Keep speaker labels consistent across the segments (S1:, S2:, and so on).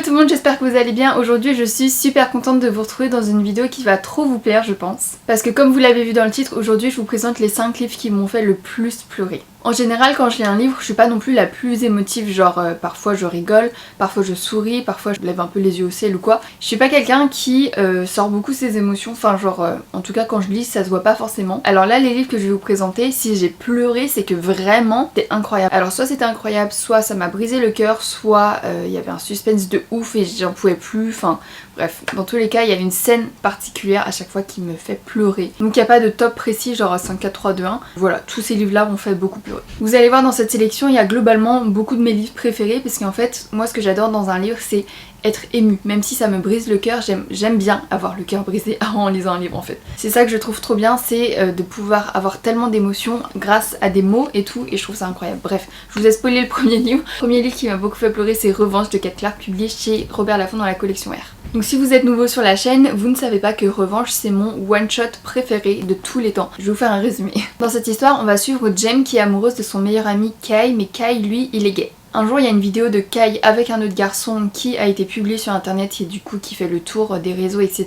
S1: tout le monde, j'espère que vous allez bien. Aujourd'hui je suis super contente de vous retrouver dans une vidéo qui va trop vous plaire je pense. Parce que comme vous l'avez vu dans le titre, aujourd'hui je vous présente les 5 livres qui m'ont fait le plus pleurer. En général quand je lis un livre, je suis pas non plus la plus émotive, genre parfois je rigole, parfois je souris, parfois je lève un peu les yeux au ciel ou quoi. Je suis pas quelqu'un qui sort beaucoup ses émotions, enfin genre en tout cas quand je lis ça se voit pas forcément. Alors là les livres que je vais vous présenter, si j'ai pleuré c'est que vraiment c'était incroyable. Alors soit c'était incroyable, soit ça m'a brisé le cœur, soit il y avait un suspense de ouf et j'en pouvais plus, enfin bref, dans tous les cas il y a une scène particulière à chaque fois qui me fait pleurer. Donc il n'y a pas de top précis genre 5, 4, 3, 2, 1. Voilà, tous ces livres là m'ont fait beaucoup pleurer. Vous allez voir dans cette sélection il y a globalement beaucoup de mes livres préférés parce qu'en fait moi ce que j'adore dans un livre c'est être émue, même si ça me brise le cœur, j'aime bien avoir le cœur brisé en lisant un livre en fait. C'est ça que je trouve trop bien, c'est de pouvoir avoir tellement d'émotions grâce à des mots et tout, et je trouve ça incroyable. Bref, je vous ai spoilé le premier livre. Le premier livre qui m'a beaucoup fait pleurer c'est Revanche de Kate Clark, publié chez Robert Laffont dans la collection R. Donc si vous êtes nouveau sur la chaîne, vous ne savez pas que Revanche c'est mon one shot préféré de tous les temps. Je vais vous faire un résumé. Dans cette histoire on va suivre Jem qui est amoureuse de son meilleur ami Kai, mais Kai lui il est gay. Un jour il y a une vidéo de Kai avec un autre garçon qui a été publiée sur internet et du coup qui fait le tour des réseaux etc.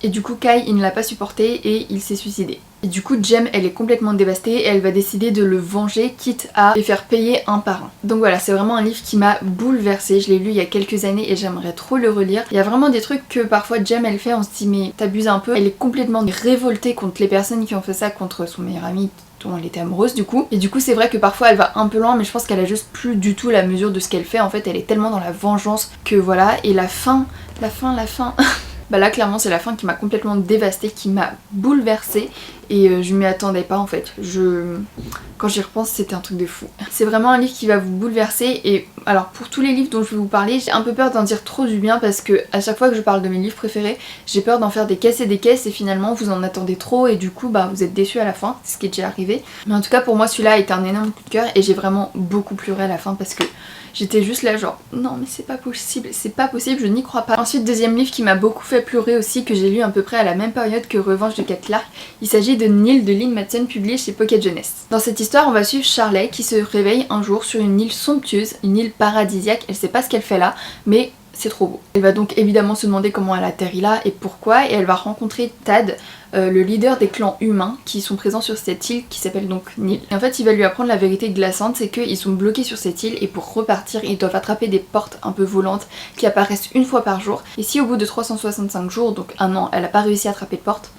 S1: Et du coup Kai il ne l'a pas supporté et il s'est suicidé. Et du coup Jem elle est complètement dévastée et elle va décider de le venger quitte à les faire payer un par un. Donc voilà, c'est vraiment un livre qui m'a bouleversée, je l'ai lu il y a quelques années et j'aimerais trop le relire. Il y a vraiment des trucs que parfois Jem elle fait, on se dit mais t'abuses un peu. Elle est complètement révoltée contre les personnes qui ont fait ça contre son meilleur ami dont elle était amoureuse du coup. Et du coup c'est vrai que parfois elle va un peu loin mais je pense qu'elle a juste plus du tout la mesure de ce qu'elle fait. En fait elle est tellement dans la vengeance que voilà. Et la fin bah là clairement c'est la fin qui m'a complètement dévastée, qui m'a bouleversée et je m'y attendais pas en fait. Quand j'y repense c'était un truc de fou. C'est vraiment un livre qui va vous bouleverser et alors pour tous les livres dont je vais vous parler j'ai un peu peur d'en dire trop du bien parce que à chaque fois que je parle de mes livres préférés j'ai peur d'en faire des caisses et finalement vous en attendez trop et du coup bah vous êtes déçus à la fin, c'est ce qui est déjà arrivé. Mais en tout cas pour moi celui-là a été un énorme coup de cœur et j'ai vraiment beaucoup pleuré à la fin parce que j'étais juste là genre non mais c'est pas possible, je n'y crois pas. Ensuite deuxième livre qui m'a beaucoup fait pleurer aussi, que j'ai lu à peu près à la même période que Revanche de Kate Clark, il s'agit de Nil de Lynn Matson, publié chez Pocket Jeunesse. Dans cette histoire on va suivre Charlotte qui se réveille un jour sur une île somptueuse, une île paradisiaque, elle sait pas ce qu'elle fait là mais c'est trop beau. Elle va donc évidemment se demander comment elle atterrit là et pourquoi, et elle va rencontrer Tad, le leader des clans humains qui sont présents sur cette île qui s'appelle donc Nil. Et en fait il va lui apprendre la vérité glaçante, c'est qu'ils sont bloqués sur cette île et pour repartir ils doivent attraper des portes un peu volantes qui apparaissent une fois par jour. Et si au bout de 365 jours, donc un an, elle a pas réussi à attraper de porte,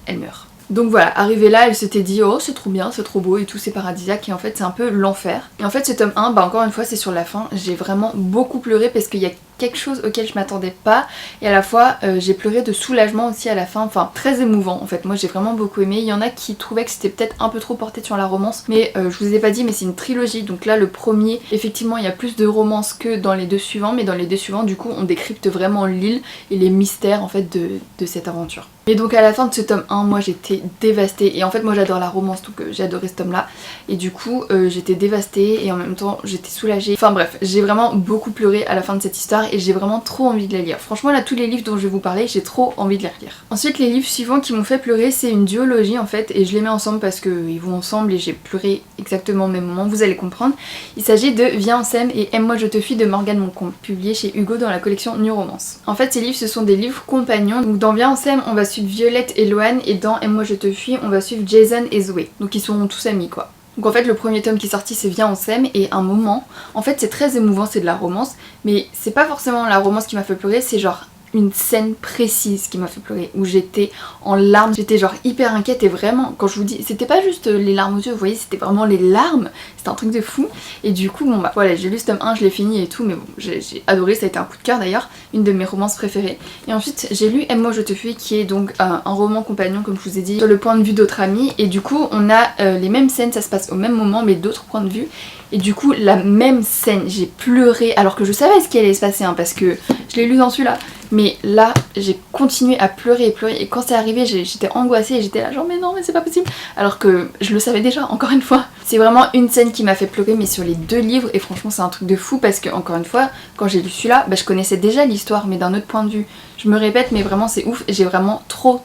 S1: elle meurt. Donc voilà, arrivée là, elle s'était dit oh c'est trop bien, c'est trop beau et tout, c'est paradisiaque, et en fait c'est un peu l'enfer. Et en fait ce tome 1, bah encore une fois c'est sur la fin, j'ai vraiment beaucoup pleuré parce qu'il y a quelque chose auquel je m'attendais pas et à la fois j'ai pleuré de soulagement aussi à la fin, enfin très émouvant en fait. Moi j'ai vraiment beaucoup aimé, il y en a qui trouvaient que c'était peut-être un peu trop porté sur la romance mais je vous ai pas dit mais c'est une trilogie, donc là le premier effectivement il y a plus de romance que dans les deux suivants, mais dans les deux suivants du coup on décrypte vraiment l'île et les mystères en fait de cette aventure. Et donc à la fin de ce tome 1 moi j'étais dévastée et en fait moi j'adore la romance donc j'ai adoré ce tome là et du coup j'étais dévastée et en même temps j'étais soulagée. Enfin bref, j'ai vraiment beaucoup pleuré à la fin de cette histoire et j'ai vraiment trop envie de la lire. Franchement là tous les livres dont je vais vous parler j'ai trop envie de les relire. Ensuite les livres suivants qui m'ont fait pleurer c'est une duologie en fait et je les mets ensemble parce qu'ils vont ensemble et j'ai pleuré exactement au même moment, vous allez comprendre. Il s'agit de Viens on s'aime et Aime-moi je te fuis de Morgane Moncombe, publié chez Hugo dans la collection New Romance. En fait ces livres ce sont des livres compagnons, donc dans Viens on s'aime on va suivre Violette et Loane et dans Aime-moi je te fuis on va suivre Jason et Zoé, donc ils sont tous amis quoi. Donc en fait le premier tome qui est sorti c'est Viens on s'aime et un moment, en fait c'est très émouvant, c'est de la romance mais c'est pas forcément la romance qui m'a fait pleurer, c'est genre une scène précise qui m'a fait pleurer où j'étais en larmes, j'étais genre hyper inquiète et vraiment quand je vous dis c'était pas juste les larmes aux yeux, vous voyez c'était vraiment les larmes, c'était un truc de fou. Et du coup bon bah voilà j'ai lu ce tome 1, je l'ai fini et tout mais bon j'ai adoré, ça a été un coup de cœur d'ailleurs, une de mes romances préférées. Et ensuite j'ai lu Aime-moi je te fuis qui est donc un roman compagnon comme je vous ai dit sur le point de vue d'autres amis et du coup on a les mêmes scènes, ça se passe au même moment mais d'autres points de vue. Et du coup la même scène, j'ai pleuré alors que je savais ce qui allait se passer parce que je l'ai lu dans celui-là. Mais là j'ai continué à pleurer et quand c'est arrivé j'étais angoissée et j'étais là genre mais non mais c'est pas possible alors que je le savais déjà encore une fois. C'est vraiment une scène qui m'a fait pleurer mais sur les deux livres et franchement c'est un truc de fou parce que encore une fois quand j'ai lu celui-là bah, je connaissais déjà l'histoire mais d'un autre point de vue. Je me répète mais vraiment c'est ouf, j'ai vraiment trop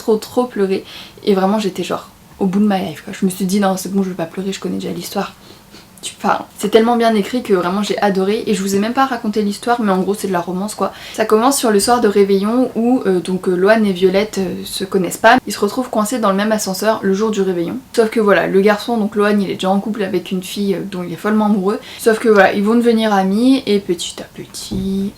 S1: pleuré et vraiment j'étais genre au bout de ma life quoi. Je me suis dit non c'est bon je vais pas pleurer, je connais déjà l'histoire. C'est tellement bien écrit que vraiment j'ai adoré et je vous ai même pas raconté l'histoire mais en gros c'est de la romance quoi. Ça commence sur le soir de réveillon où Loane et Violette se connaissent pas. Ils se retrouvent coincés dans le même ascenseur le jour du réveillon. Sauf que voilà, le garçon donc Loane il est déjà en couple avec une fille dont il est follement amoureux. Sauf que voilà, ils vont devenir amis et petit à petit...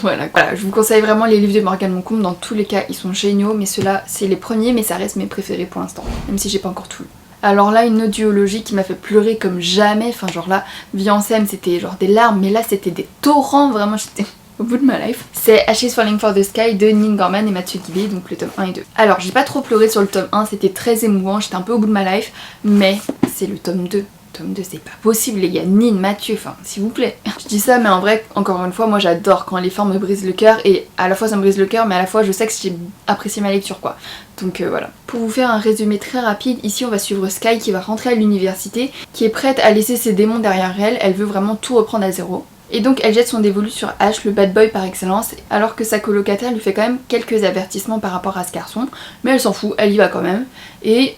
S1: voilà, je vous conseille vraiment les livres de Morgane Moncombe, dans tous les cas ils sont géniaux mais ceux-là c'est les premiers mais ça reste mes préférés pour l'instant. Même si j'ai pas encore tout lu. Alors là, une autre duologie qui m'a fait pleurer comme jamais, enfin genre là, Vie en Sème c'était genre des larmes, mais là c'était des torrents, vraiment j'étais au bout de ma life. C'est Ashes Falling for the Sky de Nin Gorman et Mathieu Guibé, donc le tome 1 et 2. Alors j'ai pas trop pleuré sur le tome 1, c'était très émouvant, j'étais un peu au bout de ma life, mais c'est le tome 2. Tome 2 c'est pas possible les gars, Nin, Mathieu, enfin s'il vous plaît. Je dis ça mais en vrai, encore une fois, moi j'adore quand les fins me brisent le cœur et à la fois ça me brise le cœur mais à la fois je sais que j'ai apprécié ma lecture quoi. Donc voilà. Pour vous faire un résumé très rapide, ici on va suivre Sky qui va rentrer à l'université, qui est prête à laisser ses démons derrière elle, elle veut vraiment tout reprendre à zéro. Et donc elle jette son dévolu sur Ash, le bad boy par excellence, alors que sa colocataire lui fait quand même quelques avertissements par rapport à ce garçon, mais elle s'en fout, elle y va quand même. Et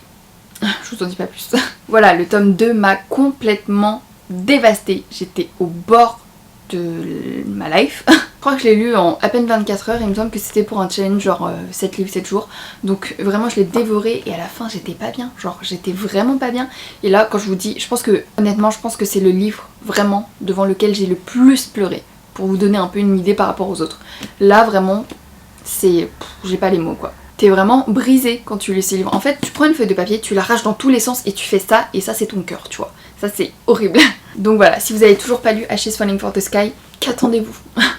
S1: je vous en dis pas plus. Voilà, le tome 2 m'a complètement dévastée. J'étais au bord de ma life. Je crois que je l'ai lu en à peine 24 heures, il me semble que c'était pour un challenge genre 7 livres 7 jours. Donc vraiment je l'ai dévoré et à la fin j'étais pas bien. Genre j'étais vraiment pas bien. Et là quand je vous dis, je pense que honnêtement je pense que c'est le livre vraiment devant lequel j'ai le plus pleuré. Pour vous donner un peu une idée par rapport aux autres. Là vraiment c'est... j'ai pas les mots quoi. T'es vraiment brisé quand tu lis ces livres. En fait, tu prends une feuille de papier, tu l'arraches dans tous les sens et tu fais ça, et ça c'est ton cœur, tu vois. Ça c'est horrible. Donc voilà, si vous avez toujours pas lu Ashes Falling for the Sky, qu'attendez-vous?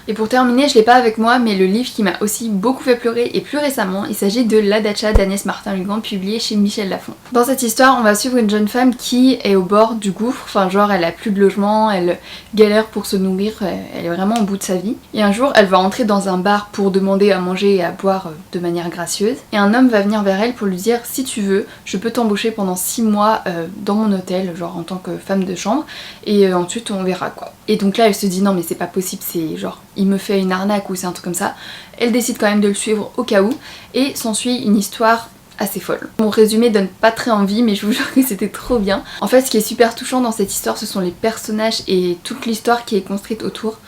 S1: Et pour terminer, je l'ai pas avec moi, mais le livre qui m'a aussi beaucoup fait pleurer et plus récemment, il s'agit de La Dacha d'Agnès Martin-Lugan, publié chez Michel Lafon. Dans cette histoire, on va suivre une jeune femme qui est au bord du gouffre, enfin genre elle a plus de logement, elle galère pour se nourrir, elle est vraiment au bout de sa vie. Et un jour, elle va entrer dans un bar pour demander à manger et à boire de manière gracieuse. Et un homme va venir vers elle pour lui dire si tu veux, je peux t'embaucher pendant 6 mois dans mon hôtel, genre en tant que femme de chambre, et ensuite on verra quoi. Et donc là elle se dit non mais c'est pas possible, c'est genre il me fait une arnaque ou c'est un truc comme ça. Elle décide quand même de le suivre au cas où et s'ensuit une histoire assez folle. Mon résumé donne pas très envie mais je vous jure que c'était trop bien. En fait ce qui est super touchant dans cette histoire ce sont les personnages et toute l'histoire qui est construite autour.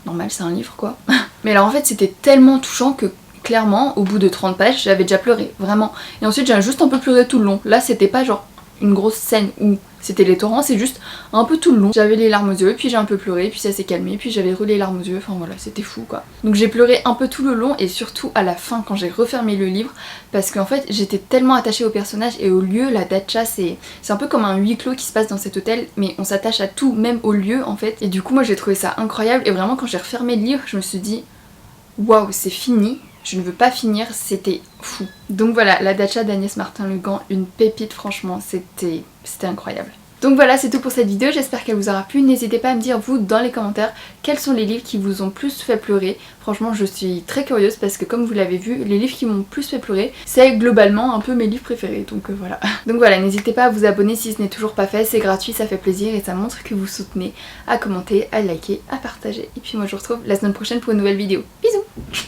S1: Normal c'est un livre quoi. Mais alors en fait c'était tellement touchant que clairement au bout de 30 pages j'avais déjà pleuré, vraiment. Et ensuite j'ai juste un peu pleuré tout le long. Là c'était pas genre une grosse scène où c'était les torrents, c'est juste un peu tout le long. J'avais les larmes aux yeux, puis j'ai un peu pleuré, puis ça s'est calmé, puis j'avais les larmes aux yeux, enfin voilà, c'était fou quoi. Donc j'ai pleuré un peu tout le long et surtout à la fin quand j'ai refermé le livre parce qu'en fait j'étais tellement attachée au personnage et au lieu. La dacha c'est un peu comme un huis clos qui se passe dans cet hôtel mais on s'attache à tout, même au lieu en fait. Et du coup moi j'ai trouvé ça incroyable et vraiment quand j'ai refermé le livre je me suis dit waouh c'est fini. Je ne veux pas finir, c'était fou. Donc voilà, La Dacha d'Agnès Martin-Lugan, une pépite franchement, c'était incroyable. Donc voilà, c'est tout pour cette vidéo, j'espère qu'elle vous aura plu. N'hésitez pas à me dire vous dans les commentaires quels sont les livres qui vous ont plus fait pleurer. Franchement je suis très curieuse parce que comme vous l'avez vu, les livres qui m'ont plus fait pleurer, c'est globalement un peu mes livres préférés, donc voilà. Donc voilà, n'hésitez pas à vous abonner si ce n'est toujours pas fait, c'est gratuit, ça fait plaisir et ça montre que vous soutenez, à commenter, à liker, à partager. Et puis moi je vous retrouve la semaine prochaine pour une nouvelle vidéo. Bisous!